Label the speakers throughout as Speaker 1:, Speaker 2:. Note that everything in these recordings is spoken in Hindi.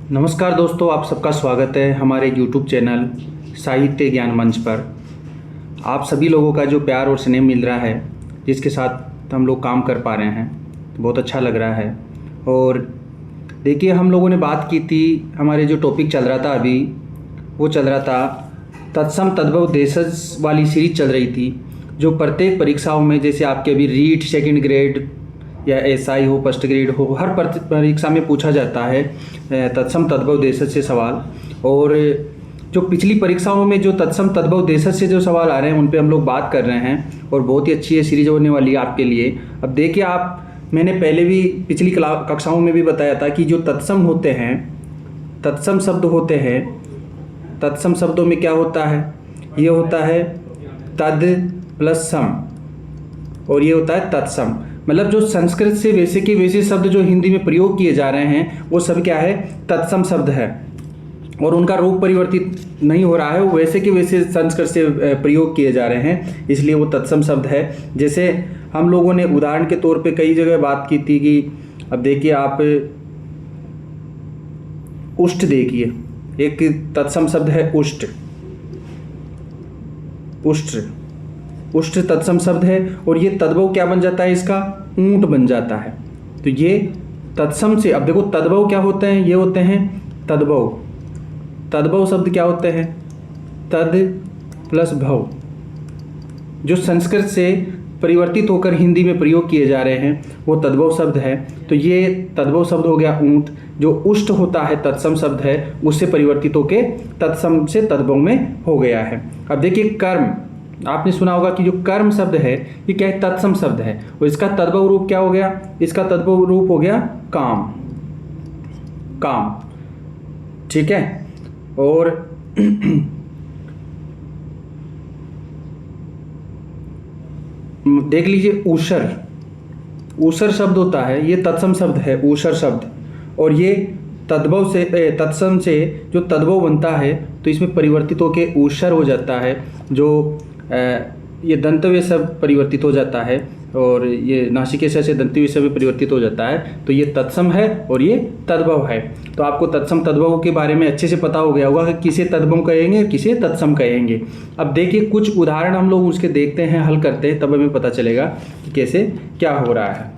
Speaker 1: नमस्कार दोस्तों, आप सबका स्वागत है हमारे YouTube चैनल साहित्य ज्ञान मंच पर। आप सभी लोगों का जो प्यार और स्नेह मिल रहा है, जिसके साथ हम लोग काम कर पा रहे हैं, बहुत अच्छा लग रहा है। और देखिए, हम लोगों ने बात की थी, हमारे जो टॉपिक चल रहा था अभी, वो चल रहा था तत्सम तद्भव देशज वाली सीरीज चल रही थी, जो प्रत्येक परीक्षाओं में, जैसे आपके अभी रीट सेकंड ग्रेड या एसआई हो, फर्स्ट ग्रेड हो, हर परीक्षा में पूछा जाता है तत्सम तद्भव देशज से सवाल। और जो पिछली परीक्षाओं में जो तत्सम तद्भव देशज से जो सवाल आ रहे हैं, उन पे हम लोग बात कर रहे हैं और बहुत ही अच्छी ये सीरीज होने वाली है आपके लिए। अब देखिए, मैंने पहले भी पिछली कक्षाओं में भी बताया था कि जो तत्सम होते हैं, तत्सम शब्द होते हैं, तत्सम शब्दों में क्या होता है, ये होता है तद प्लस सम, और ये होता है तत्सम। मतलब जो संस्कृत से वैसे के वैसे शब्द जो हिंदी में प्रयोग किए जा रहे हैं, वो सब क्या है, तत्सम शब्द है, और उनका रूप परिवर्तित नहीं हो रहा है, वो वैसे के वैसे संस्कृत से प्रयोग किए जा रहे हैं, इसलिए वो तत्सम शब्द है। जैसे हम लोगों ने उदाहरण के तौर पे कई जगह बात की थी कि अब देखिए आप उष्ट देखिए, एक तत्सम शब्द है उष्ट। उष्ट उष्ट तत्सम शब्द है, और ये तद्भव क्या बन जाता है, इसका ऊंट बन जाता है। तो ये तत्सम से, अब देखो तद्भव क्या होते हैं, ये होते हैं तद्भव। तद्भव शब्द क्या होते हैं, तद प्लस भव, जो संस्कृत से परिवर्तित होकर हिंदी में प्रयोग किए जा रहे हैं, वो तद्भव शब्द है। तो ये तद्भव शब्द हो गया ऊंट। जो उष्ट होता है तत्सम शब्द है, उससे परिवर्तित होकर तत्सम से तद्भव में हो गया है। अब देखिए कर्म, आपने सुना होगा कि जो कर्म शब्द है, ये क्या है, तत्सम शब्द है, और इसका तद्भव रूप क्या हो गया, इसका तद्भव रूप हो गया काम। काम, ठीक है। और देख लीजिए ऊषर, ऊषर शब्द होता है, ये तत्सम शब्द है ऊषर शब्द, और ये तद्भव से तत्सम से जो तद्भव बनता है, तो इसमें परिवर्तित होकर ऊषर हो जाता है। जो ये दंतव्य शब्द परिवर्तित हो जाता है, और ये नासिकेय से दंतव्य शब्द में परिवर्तित हो जाता है, तो ये तत्सम है और ये तद्भव है। तो आपको तत्सम तद्भव के बारे में अच्छे से पता हो गया होगा कि किसे तद्भव कहेंगे, किसे तत्सम कहेंगे। अब देखिए कुछ उदाहरण हम लोग उसके देखते हैं, हल करते हैं, तब हमें पता चलेगा कि कैसे क्या हो रहा है।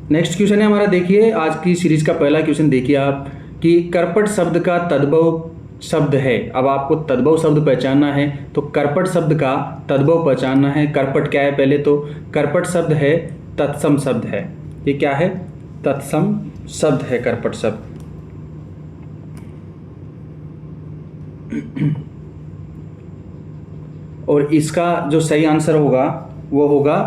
Speaker 1: नेक्स्ट क्वेश्चन है हमारा, देखिए आज की सीरीज का पहला क्वेश्चन देखिए आप, कि कर्पट शब्द का तद्भव शब्द है। अब आपको तद्भव शब्द पहचानना है, तो कर्पट शब्द का तद्भव पहचानना है। कर्पट क्या है, पहले तो कर्पट शब्द है तत्सम शब्द है। ये क्या है, तत्सम शब्द है कर्पट शब्द। और इसका जो सही आंसर होगा वो होगा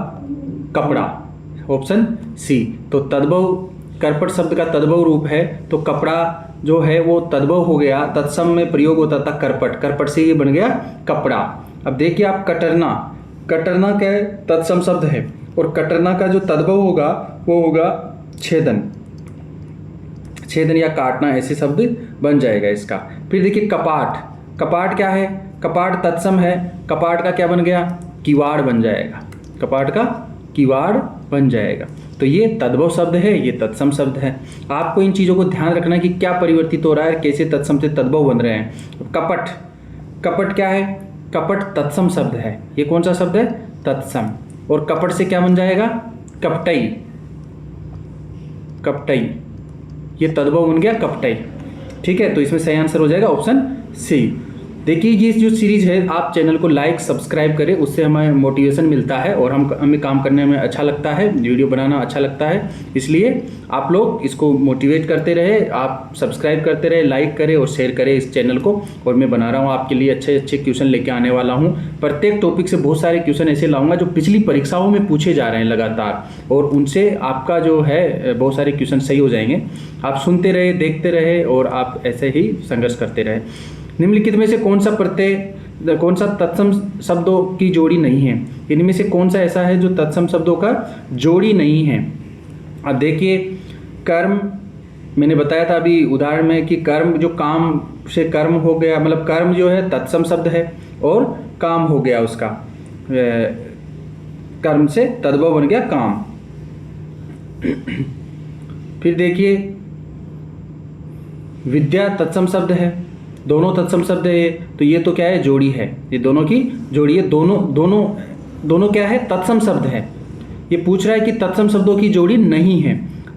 Speaker 1: कपड़ा, ऑप्शन सी। तो तद्भव, कर्पट शब्द का तद्भव रूप है, तो कपड़ा जो है वो तद्भव हो गया, तत्सम में प्रयोग होता था कर्पट, कर्पट से ये बन गया कपड़ा। अब देखिए आप कटरना, कटरना क्या है, तत्सम शब्द है, और कटरना का जो तद्भव होगा वो होगा छेदन, छेदन या काटना, ऐसे शब्द बन जाएगा इसका। फिर देखिए कपाट, कपाट क्या है, कपाट तत्सम है, कपाट का क्या बन गया, किवाड़ बन जाएगा, कपाट का किवाड़ बन जाएगा। तो ये तद्भव शब्द है, ये तत्सम शब्द है। आपको इन चीज़ों को ध्यान रखना है कि क्या परिवर्तित हो रहा है, कैसे तत्सम से तद्भव बन रहे हैं। कपट, कपट क्या है, कपट तत्सम शब्द है, ये कौन सा शब्द है, तत्सम, और कपट से क्या बन जाएगा, कपटई, कपटई, ये तद्भव बन गया कपटई, ठीक है। तो इसमें सही आंसर हो जाएगा ऑप्शन सी। देखिए ये जो सीरीज है, आप चैनल को लाइक सब्सक्राइब करें, उससे हमें मोटिवेशन मिलता है और हमें काम करने में अच्छा लगता है, वीडियो बनाना अच्छा लगता है। इसलिए आप लोग इसको मोटिवेट करते रहे, आप सब्सक्राइब करते रहे, लाइक करें और शेयर करें इस चैनल को। और मैं बना रहा हूँ आपके लिए अच्छे अच्छे क्वेश्चन लेके आने वाला हूँ। प्रत्येक टॉपिक से बहुत सारे क्वेश्चन ऐसे लाऊंगा जो पिछली परीक्षाओं में पूछे जा रहे हैं लगातार, और उनसे आपका जो है बहुत सारे क्वेश्चन सही हो जाएंगे। आप सुनते रहे, देखते रहे, और आप ऐसे ही संघर्ष करते रहे। निम्नलिखित में से कौन सा प्रत्यय, कौन सा तत्सम शब्दों की जोड़ी नहीं है, इनमें से कौन सा ऐसा है जो तत्सम शब्दों का जोड़ी नहीं है। अब देखिए कर्म, मैंने बताया था अभी उदाहरण में कि कर्म जो काम से कर्म हो गया, मतलब कर्म जो है तत्सम शब्द है और काम हो गया उसका, कर्म से तद्भव बन गया काम। फिर देखिए विद्या तत्सम शब्द है, दोनों तत्सम शब्द है, तो ये तो क्या है, जोड़ी है, ये दोनों की जोड़ी है, दोनों क्या है, तत्सम शब्द है। ये पूछ रहा है कि तत्सम शब्दों की जोड़ी नहीं है।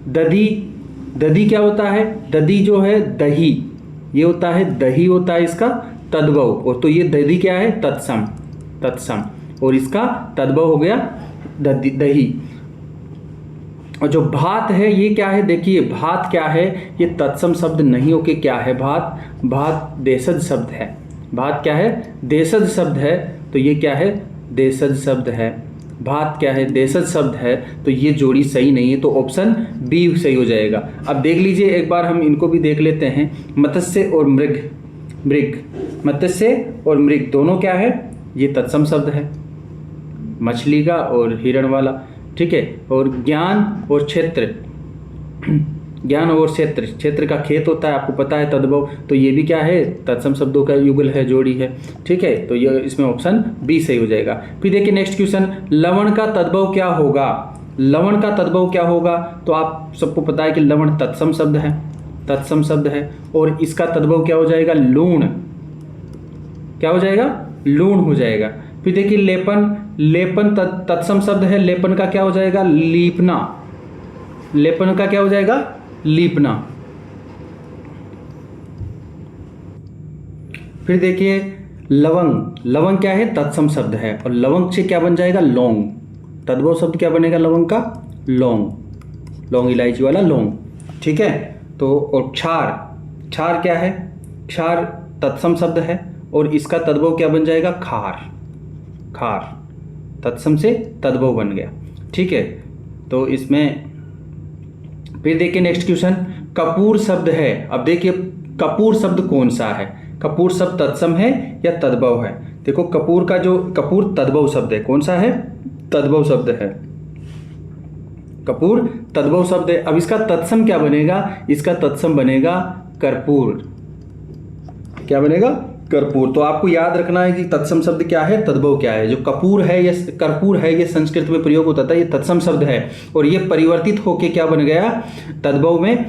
Speaker 1: दधी क्या होता है, दधी जो है दही, ये होता है दही, होता है इसका तद्भव, और तो ये दधी क्या है, तत्सम, और इसका तद्भव हो गया दही। और जो भात है ये क्या है, देखिए भात क्या है, ये तत्सम शब्द नहीं होके क्या है, भात देशज शब्द है। भात क्या है, देशज शब्द है, तो ये क्या है, देशज शब्द है। भात क्या है, देशज शब्द है, तो ये जोड़ी सही नहीं है, तो ऑप्शन बी सही हो जाएगा। अब देख लीजिए एक बार हम इनको भी देख लेते हैं। मत्स्य और मृग, मत्स्य और मृग दोनों क्या है, ये तत्सम शब्द है, मछली का और हिरण वाला, ठीक है। और ज्ञान और क्षेत्र, ज्ञान और क्षेत्र का खेत होता है, आपको पता है तद्भव, तो ये भी क्या है, तत्सम शब्दों का युगल है, जोड़ी है, ठीक है। तो ये इसमें ऑप्शन बी सही हो जाएगा। फिर देखिए नेक्स्ट क्वेश्चन, लवण का तद्भव क्या होगा, लवण का तद्भव क्या होगा, तो आप सबको पता है कि लवण तत्सम शब्द है, और इसका तद्भव क्या हो जाएगा, लूण, क्या हो जाएगा, लूण हो जाएगा। फिर देखिए लेपन तत्सम शब्द है, लेपन का क्या हो जाएगा, लीपना, लेपन का क्या हो जाएगा, लीपना। फिर देखिए लवंग क्या है, तत्सम शब्द है, और लवंग से क्या बन जाएगा, लौंग, तद्भव शब्द क्या बनेगा लवंग का, लौंग इलायची वाला लौंग, ठीक है। तो और क्षार क्या है, क्षार तत्सम शब्द है, और इसका तद्भव क्या बन जाएगा, खार, तत्सम से तद्भव बन गया, ठीक है। तो इसमें फिर देखिए नेक्स्ट क्वेश्चन, कपूर शब्द है। अब देखिए कपूर शब्द कौन सा है, कपूर शब्द तत्सम है या तद्भव है। देखो कपूर तद्भव शब्द है, कौन सा है, तद्भव शब्द है, कपूर तद्भव शब्द है। अब इसका तत्सम क्या बनेगा, इसका तत्सम बनेगा कर्पूर, क्या बनेगा, कर्पूर। तो आपको याद रखना है कि तत्सम शब्द क्या है, तद्भव क्या है। जो कपूर है या कर्पूर है, ये संस्कृत में प्रयोग होता था, ये तत्सम शब्द है, और ये परिवर्तित होके क्या बन गया, तद्भव में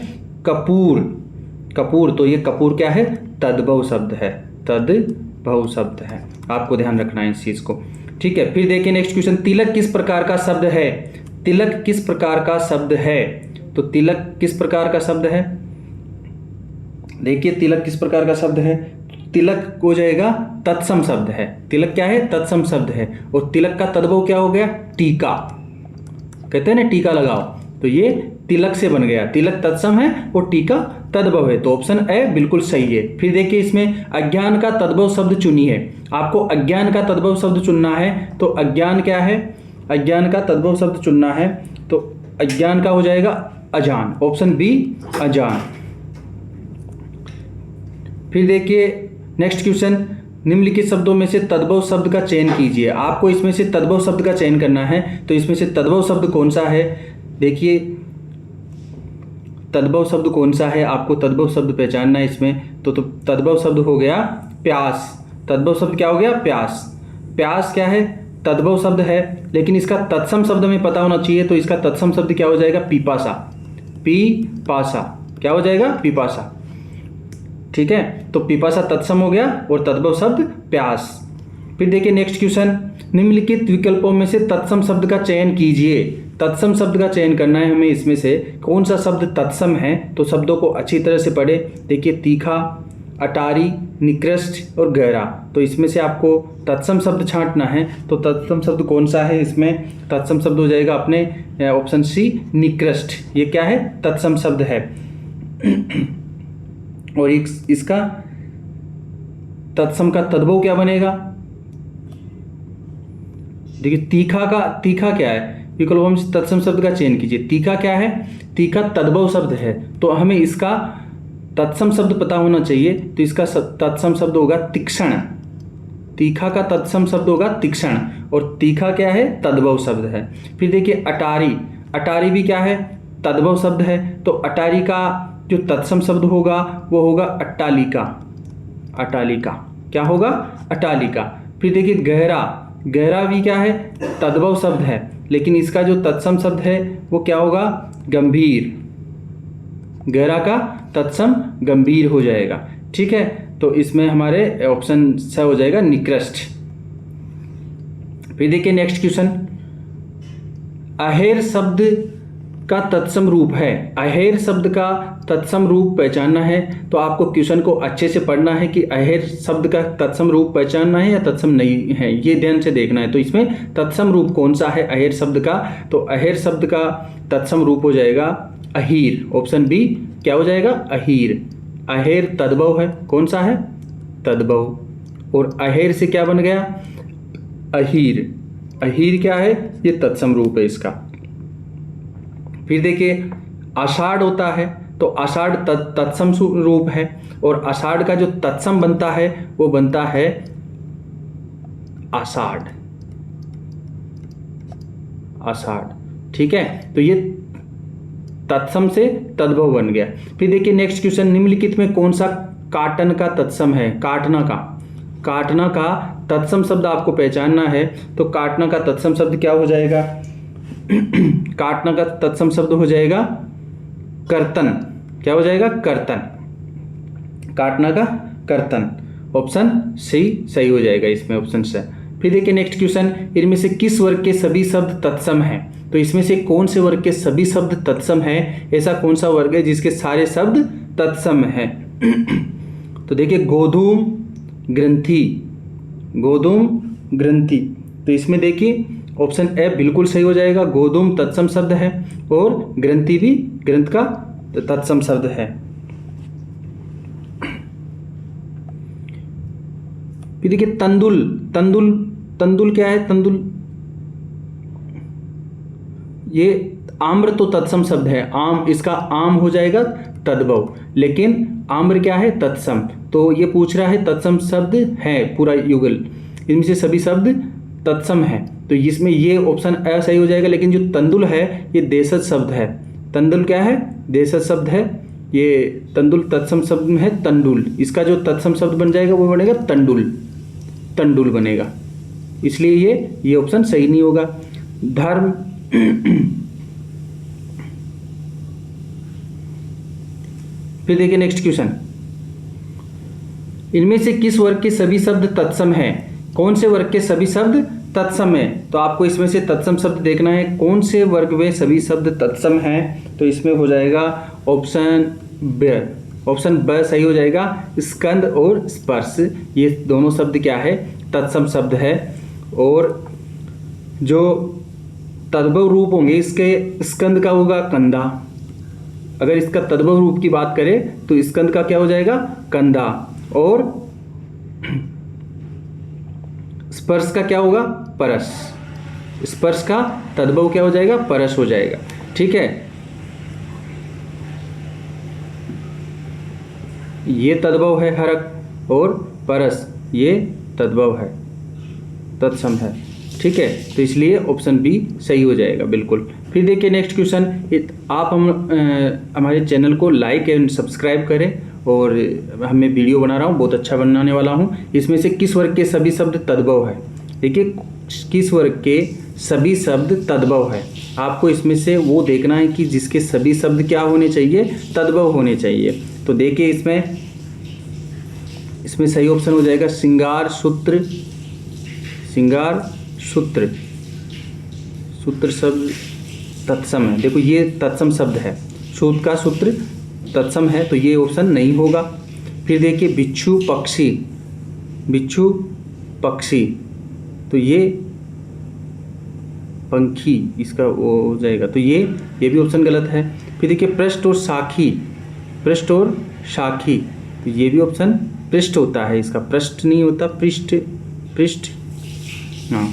Speaker 1: कपूर, तो ये कपूर क्या है, तद्भव शब्द है, तद्भव शब्द है। आपको ध्यान रखना है इस चीज को, ठीक है। फिर देखिए नेक्स्ट क्वेश्चन, तिलक किस प्रकार का शब्द है, तिलक किस प्रकार का शब्द है, तो तिलक किस प्रकार का शब्द है, देखिए तिलक किस प्रकार का शब्द है, तिलक हो जाएगा तत्सम शब्द है, तिलक क्या है, तत्सम शब्द है, और तिलक का तद्भव क्या हो गया, टीका, कहते हैं ना टीका लगाओ, तो ये तिलक से बन गया, तिलक तत्सम है और टीका तद्भव है, तो ऑप्शन ए बिल्कुल सही है। फिर देखिए इसमें अज्ञान का तद्भव शब्द चुनिए, आपको अज्ञान का तद्भव शब्द चुनना है, तो अज्ञान क्या है, अज्ञान का तद्भव शब्द चुनना है, तो अज्ञान का हो जाएगा अजान, ऑप्शन बी अजान। फिर देखिए नेक्स्ट क्वेश्चन, निम्नलिखित शब्दों में से तद्भव शब्द का चयन कीजिए। आपको इसमें से तद्भव शब्द का चयन करना है, तो इसमें से तद्भव शब्द कौन सा है, देखिए तद्भव शब्द कौन सा है, आपको तद्भव शब्द पहचानना है इसमें। तो तद्भव शब्द हो गया प्यास, तद्भव शब्द क्या हो गया, प्यास, प्यास क्या है, तद्भव शब्द है, लेकिन इसका तत्सम शब्द हमें पता होना चाहिए, तो इसका तत्सम शब्द क्या हो जाएगा, पीपासा, पीपासा क्या हो जाएगा, पीपासा, ठीक है। तो पिपासा तत्सम हो गया और तद्भव शब्द प्यास। फिर देखिए नेक्स्ट क्वेश्चन, निम्नलिखित विकल्पों में से तत्सम शब्द का चयन कीजिए। तत्सम शब्द का चयन करना है हमें, इसमें से कौन सा शब्द तत्सम है, तो शब्दों को अच्छी तरह से पढ़े। देखिए तीखा, अटारी, निकृष्ट और गहरा, तो इसमें से आपको तत्सम शब्द छांटना है, तो तत्सम शब्द कौन सा है, इसमें तत्सम शब्द हो जाएगा अपने ऑप्शन सी निकृष्ट, ये क्या है, तत्सम शब्द है। और इसका तत्सम का तद्भव क्या बनेगा, देखिए तीखा क्या है, विकल्पों में से तत्सम शब्द का चयन कीजिए। तीखा क्या है, तीखा तद्भव शब्द है, तो हमें इसका तत्सम शब्द पता होना चाहिए, तो इसका तत्सम शब्द होगा तीक्ष्ण, तीखा का तत्सम शब्द होगा तीक्ष्ण, और तीखा क्या है, तद्भव शब्द है। फिर देखिए अटारी, अटारी भी क्या है, तद्भव शब्द है, तो अटारी का जो तत्सम शब्द होगा वो होगा अट्टालिका, अट्टालिका क्या होगा, अट्टालिका। फिर देखिए गहरा, गहरा भी क्या है, तद्भव शब्द है, लेकिन इसका जो तत्सम शब्द है वो क्या होगा, गंभीर। गहरा का तत्सम गंभीर हो जाएगा। ठीक है, तो इसमें हमारे ऑप्शन स हो जाएगा निकृष्ट। फिर देखिए नेक्स्ट क्वेश्चन, अहेर शब्द का तत्सम रूप है। अहेर शब्द का तत्सम रूप पहचानना है, तो आपको क्वेश्चन को अच्छे से पढ़ना है कि अहेर शब्द का तत्सम रूप पहचानना है या तत्सम नहीं है, ये ध्यान से देखना है। तो इसमें तत्सम रूप कौन सा है अहेर शब्द का, तो अहेर शब्द का तत्सम रूप हो जाएगा अहीर। ऑप्शन बी क्या हो जाएगा, अहीर। अहेर तद्भव है, कौन सा है, तद्भव, और अहेर से क्या बन गया, अहीर। अहीर क्या है, ये तत्सम रूप है इसका। फिर देखिए आषाढ़ होता है, तो आषाढ़ तत्सम रूप है, और आषाढ़ का जो तत्सम बनता है वो बनता है आषाढ़। आषाढ़, ठीक है, तो ये तत्सम से तद्भव बन गया। फिर देखिए नेक्स्ट क्वेश्चन, निम्नलिखित में कौन सा काटन का तत्सम है, काटना का। काटना का तत्सम शब्द आपको पहचानना है, तो काटना का तत्सम शब्द क्या हो जाएगा, काटना का तत्सम शब्द हो जाएगा कर्तन। क्या हो जाएगा, कर्तन। काटना का कर्तन, ऑप्शन सी सही हो जाएगा इसमें, ऑप्शन से। फिर देखिए नेक्स्ट क्वेश्चन, इनमें से किस वर्ग के सभी शब्द तत्सम हैं, तो इसमें से कौन से वर्ग के सभी शब्द तत्सम है, ऐसा कौन सा वर्ग है जिसके सारे शब्द तत्सम है। तो देखिए गोधूम ग्रंथि, गोधूम ग्रंथि, तो इसमें देखिए ऑप्शन ए बिल्कुल सही हो जाएगा। गोधूम तत्सम शब्द है और ग्रंथि भी ग्रंथ का तत्सम शब्द है। फिर देखिए तंदुल, तंदुल, तंदुल क्या है, तंदुल, ये आम्र तो तत्सम शब्द है, आम, इसका आम हो जाएगा तद्भव, लेकिन आम्र क्या है, तत्सम। तो ये पूछ रहा है तत्सम शब्द है पूरा युगल, इनमें से सभी शब्द तत्सम है, तो इसमें ये ऑप्शन ए सही हो जाएगा। लेकिन जो तंदुल है ये देशज शब्द है। तंदुल क्या है, देशज शब्द है, ये तंदुल तत्सम शब्द में है तंडुल, इसका जो तत्सम शब्द बन जाएगा वो बनेगा तंडुल, तंडुल बनेगा, इसलिए ये ऑप्शन सही नहीं होगा। धर्म फिर देखिए नेक्स्ट क्वेश्चन, इनमें से किस वर्ग के सभी शब्द तत्सम है, कौन से वर्ग के सभी शब्द तत्सम है, तो आपको इसमें से तत्सम शब्द देखना है, कौन से वर्ग में सभी शब्द तत्सम हैं, तो इसमें हो जाएगा ऑप्शन ब, ऑप्शन ब सही हो जाएगा। स्कंद और स्पर्श, ये दोनों शब्द क्या है, तत्सम शब्द है, और जो तद्भव रूप होंगे इसके, स्कंद का होगा कंधा, अगर इसका तद्भव रूप की बात करें तो स्कंद का क्या हो जाएगा, कंधा, और स्पर्श का क्या होगा, परस, स्पर्श का तद्भव क्या हो जाएगा, परस हो जाएगा। ठीक है, ये तद्भव है हरक, और परस ये तद्भव है, तत्सम है। ठीक है, तो इसलिए ऑप्शन बी सही हो जाएगा बिल्कुल। फिर देखिए नेक्स्ट क्वेश्चन, आप हमारे चैनल को लाइक एंड सब्सक्राइब करें, और मैं वीडियो बना रहा हूँ, बहुत अच्छा बनाने वाला हूँ। इसमें से किस वर्ग के सभी शब्द तद्भव है, देखिए किस वर्ग के सभी शब्द तद्भव है, आपको इसमें से वो देखना है कि जिसके सभी शब्द क्या होने चाहिए, तद्भव होने चाहिए। तो देखिए इसमें सही ऑप्शन हो जाएगा श्रृंगार सूत्र, श्रृंगार सूत्र, सूत्र शब्द तत्सम है, देखो ये तत्सम शब्द है, सूत्र का सूत्र तत्सम है, तो ये ऑप्शन नहीं होगा। फिर देखिए बिच्छू पक्षी, बिच्छू पक्षी, तो ये पंखी, इसका वो हो जाएगा, तो ये भी ऑप्शन गलत है। फिर देखिए पृष्ठ और साखी, पृष्ठ और साखी, तो ये भी ऑप्शन पृष्ठ होता है, इसका पृष्ठ नहीं होता, पृष्ठ, पृष्ठ, हाँ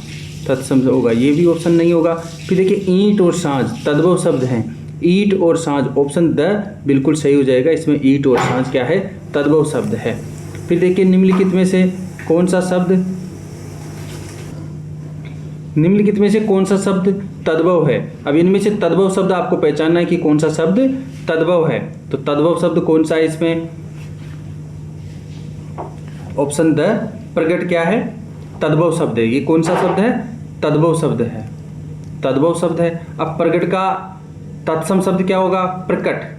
Speaker 1: तत्सम होगा, ये भी ऑप्शन नहीं होगा। फिर देखिए ईंट और साँझ तद्भव शब्द हैं, ईंट और साँझ, ऑप्शन द बिल्कुल सही हो जाएगा, इसमें ईंट और साँझ क्या है, तद्भव शब्द है। फिर देखिए निम्नलिखित में से कौन सा शब्द, निम्नलिखित में से कौन सा शब्द तद्भव है। अब इनमें से तद्भव शब्द आपको पहचानना है कि कौन सा शब्द तद्भव है, तो तद्भव शब्द कौन सा है इसमें, ऑप्शन द प्रगट क्या है, तद्भव शब्द है। ये कौन सा शब्द है? तद्भव शब्द है, तद्भव शब्द है। अब प्रकट का तत्सम शब्द क्या होगा? प्रकट।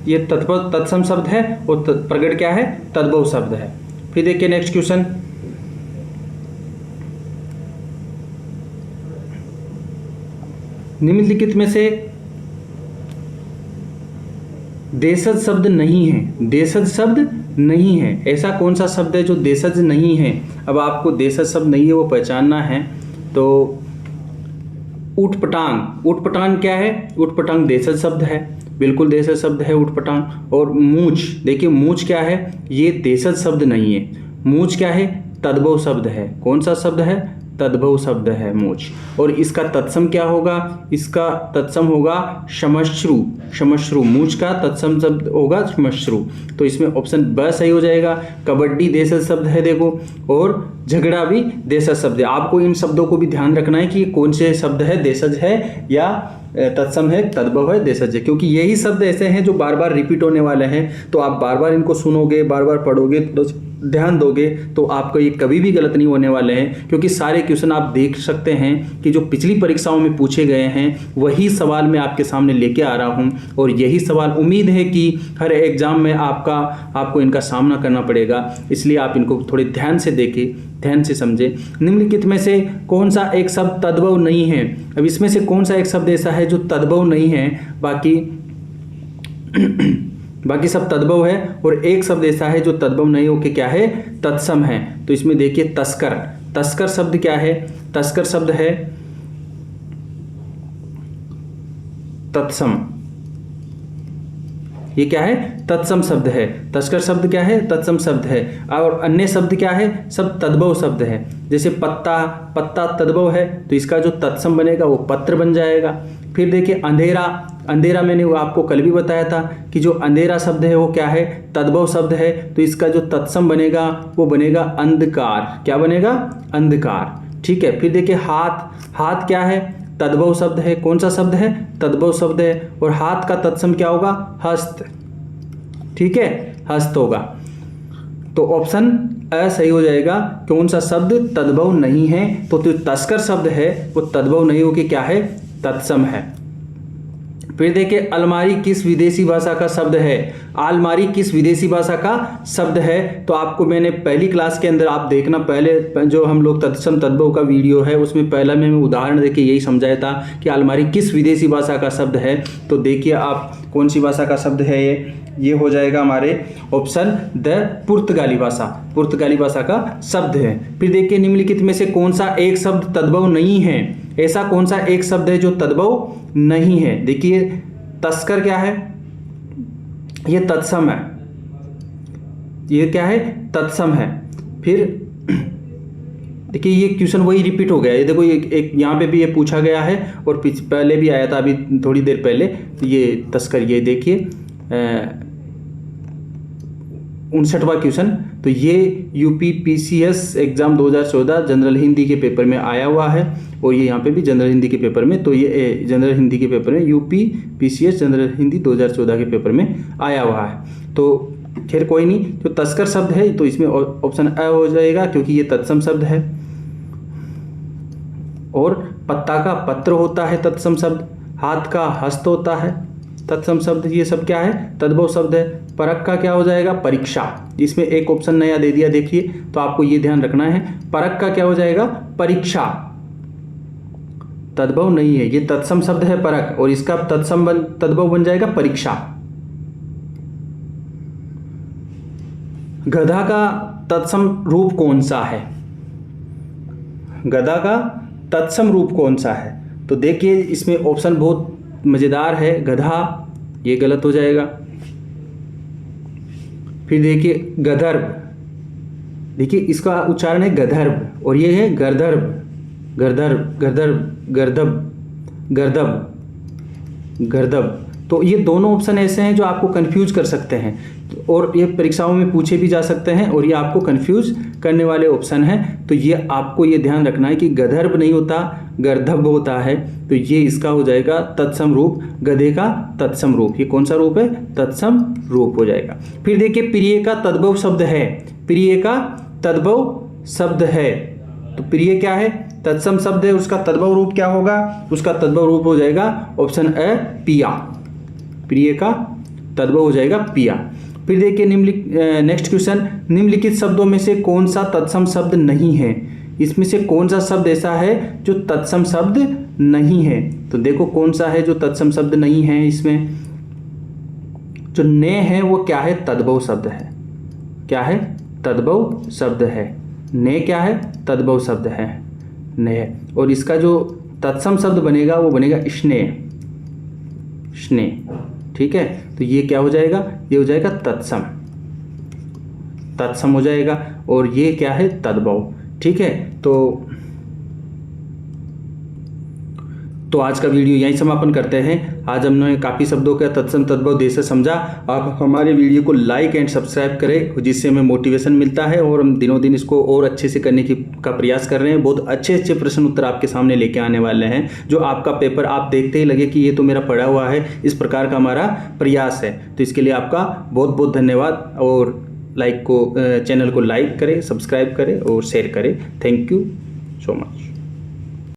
Speaker 1: ये तद्भव तत्सम शब्द है और प्रकट क्या है? तद्भव शब्द है। फिर देखिए नेक्स्ट क्वेश्चन, निम्नलिखित में से देशज शब्द नहीं है, देशज शब्द नहीं है, ऐसा कौन सा शब्द है जो देशज नहीं है? अब आपको देशज शब्द नहीं है वो पहचानना है। तो ऊटपटांग, ऊटपटांग क्या है? ऊटपटांग देशज शब्द है, बिल्कुल देशज शब्द है ऊटपटांग। और मूंछ, देखिए मूंछ क्या है? ये देशज शब्द नहीं है। मूंछ क्या है? तद्भव शब्द है। कौन सा शब्द है? तद्भव शब्द है मूंछ। और इसका तत्सम क्या होगा? इसका तत्सम होगा श्मश्रु, श्मश्रु। मूंछ का तत्सम शब्द होगा श्मश्रु। तो इसमें ऑप्शन ब सही हो जाएगा। कबड्डी देशज शब्द है देखो, और झगड़ा भी देशज शब्द है। आपको इन शब्दों को भी ध्यान रखना है कि कौन से शब्द है देशज है या तत्सम है, तद्भव है, देशज है, क्योंकि यही शब्द ऐसे हैं जो बार बार रिपीट होने वाले हैं। तो आप बार बार इनको सुनोगे, बार बार पढ़ोगे, तो ध्यान दोगे तो आपको ये कभी भी गलत नहीं होने वाले हैं। क्योंकि सारे क्वेश्चन आप देख सकते हैं कि जो पिछली परीक्षाओं में पूछे गए हैं वही सवाल मैं आपके सामने लेके आ रहा हूं, और यही सवाल उम्मीद है कि हर एग्जाम में आपको इनका सामना करना पड़ेगा। इसलिए आप इनको थोड़े ध्यान से देखें, ध्यान से समझें। निम्नलिखित में से कौन सा एक शब्द तद्भव नहीं है? अब इसमें से कौन सा एक शब्द ऐसा है जो तद्भव नहीं है? बाकी सब तद्भव है, और एक शब्द ऐसा है जो तद्भव नहीं होके क्या है? तत्सम है। तो इसमें देखिए तस्कर, तस्कर शब्द क्या है? तस्कर शब्द है तत्सम। ये क्या है? तत्सम शब्द है। तस्कर शब्द क्या है? तत्सम शब्द है। और अन्य शब्द क्या है? सब तद्भव शब्द है। जैसे पत्ता, पत्ता तद्भव है, तो इसका जो तत्सम बनेगा वो पत्र बन जाएगा। फिर देखिए अंधेरा, अंधेरा मैंने वो आपको कल भी बताया था कि जो अंधेरा शब्द है वो क्या है? तद्भव शब्द है। तो इसका जो तत्सम बनेगा वो बनेगा अंधकार। क्या बनेगा? अंधकार। ठीक है। फिर देखिए हाथ, हाथ क्या है? तद्भव शब्द है। कौन सा शब्द है? तद्भव शब्द है। और हाथ का तत्सम क्या होगा? हस्त। ठीक है, हस्त होगा। तो ऑप्शन अ सही हो जाएगा। कौन सा शब्द तद्भव नहीं है? तो जो तस्कर शब्द है वो तद्भव नहीं होके क्या है? तत्सम है। फिर देखिए अलमारी किस विदेशी भाषा का शब्द है? अलमारी किस विदेशी भाषा का शब्द है? तो आपको मैंने पहली क्लास के अंदर आप देखना, पहले जो हम लोग तत्सम तद्भव का वीडियो है उसमें पहला मैंने उदाहरण देके यही समझाया था कि अलमारी किस विदेशी भाषा का शब्द है। तो देखिए आप कौन सी भाषा का शब्द है ये हो जाएगा हमारे ऑप्शन द पुर्तगाली भाषा, पुर्तगाली भाषा का शब्द है। फिर देखिए निम्नलिखित में से कौन सा एक शब्द तद्भव नहीं है? ऐसा कौन सा एक शब्द है जो तद्भव नहीं है? देखिए तस्कर क्या है? ये तत्सम है। ये क्या है? तत्सम है। फिर देखिए ये क्वेश्चन वही रिपीट हो गया। ये देखो एक यहाँ पे भी ये पूछा गया है और पहले भी आया था अभी थोड़ी देर पहले। ये तस्कर, ये देखिए 59वां क्वेश्चन। तो ये UP PCS exam 2014 general Hindi के पेपर में आया हुआ है, और ये यहाँ पे भी जनरल हिंदी के पेपर में। तो ये जनरल हिंदी के पेपर में यूपी पीसीएस जनरल हिंदी 2014 के पेपर में आया हुआ है। तो खैर कोई नहीं, जो तस्कर शब्द है तो इसमें ऑप्शन अ हो जाएगा क्योंकि ये तत्सम शब्द है। और पत्ता का पत्र होता है तत्सम शब्द, हाथ का हस्त होता है तत्सम शब्द। ये सब क्या है? तद्भव शब्द है। परख का क्या हो जाएगा? परीक्षा। इसमें एक ऑप्शन नया दे दिया देखिए, तो आपको ये ध्यान रखना है। परख का क्या हो जाएगा? परीक्षा। तद्भव नहीं है, ये तत्सम शब्द है परख, और इसका तद्भव बन जाएगा परीक्षा। गधा का तत्सम रूप कौन सा है? गधा का तत्सम रूप कौन सा है? तो देखिए इसमें ऑप्शन बहुत मजेदार है। गधा, ये गलत हो जाएगा। फिर देखिए गधर्व, देखिए इसका उच्चारण है गधर्व, और ये है गर्दर्भ, गर्दर्भ, गर्दर्भ, गर्दभ, गर्दभ, गर्दभ। तो ये दोनों ऑप्शन ऐसे हैं जो आपको कंफ्यूज कर सकते हैं, और ये परीक्षाओं में पूछे भी जा सकते हैं, और ये आपको कंफ्यूज करने वाले ऑप्शन हैं। तो ये आपको ये ध्यान रखना है कि गधर्भ नहीं होता, गर्दभ होता है। तो ये इसका हो जाएगा तत्सम रूप, गधे का तत्सम रूप। ये कौन सा रूप है? तत्सम रूप हो जाएगा। फिर देखिए प्रिय का तद्भव शब्द है, प्रिय का तद्भव शब्द है। तो प्रिय क्या है? तत्सम शब्द है। उसका तद्भव रूप क्या होगा? उसका तद्भव रूप हो जाएगा ऑप्शन ए पिया। प्रिय का तद्भव हो जाएगा पिया। फिर देखिए नेक्स्ट क्वेश्चन, निम्नलिखित शब्दों में से कौन सा तत्सम शब्द नहीं है? इसमें से कौन सा शब्द ऐसा है जो तत्सम शब्द नहीं है? तो देखो कौन सा है जो तत्सम शब्द नहीं है। इसमें जो ने है वो क्या है? तद्भव शब्द है। क्या है? तद्भव शब्द है। ने क्या है? तद्भव शब्द है ने। और इसका जो तत्सम शब्द बनेगा वो बनेगा स्नेह। स्नेह, ठीक है। तो ये क्या हो जाएगा? ये हो जाएगा तत्सम। तत्सम हो जाएगा। और ये क्या है? तद्भव, ठीक है। तो आज का वीडियो यहीं समापन करते हैं। आज हमने काफ़ी शब्दों का तत्सम तद्भव देश से समझा। आप हमारे वीडियो को लाइक एंड सब्सक्राइब करें, जिससे हमें मोटिवेशन मिलता है और हम दिनों दिन इसको और अच्छे से करने का प्रयास कर रहे हैं। बहुत अच्छे अच्छे प्रश्न उत्तर आपके सामने लेके आने वाले हैं, जो आपका पेपर आप देखते ही लगे कि ये तो मेरा पढ़ा हुआ है। इस प्रकार का हमारा प्रयास है। तो इसके लिए आपका बहुत बहुत धन्यवाद। और चैनल को लाइक करें, सब्सक्राइब करें और शेयर करें। Thank you so much.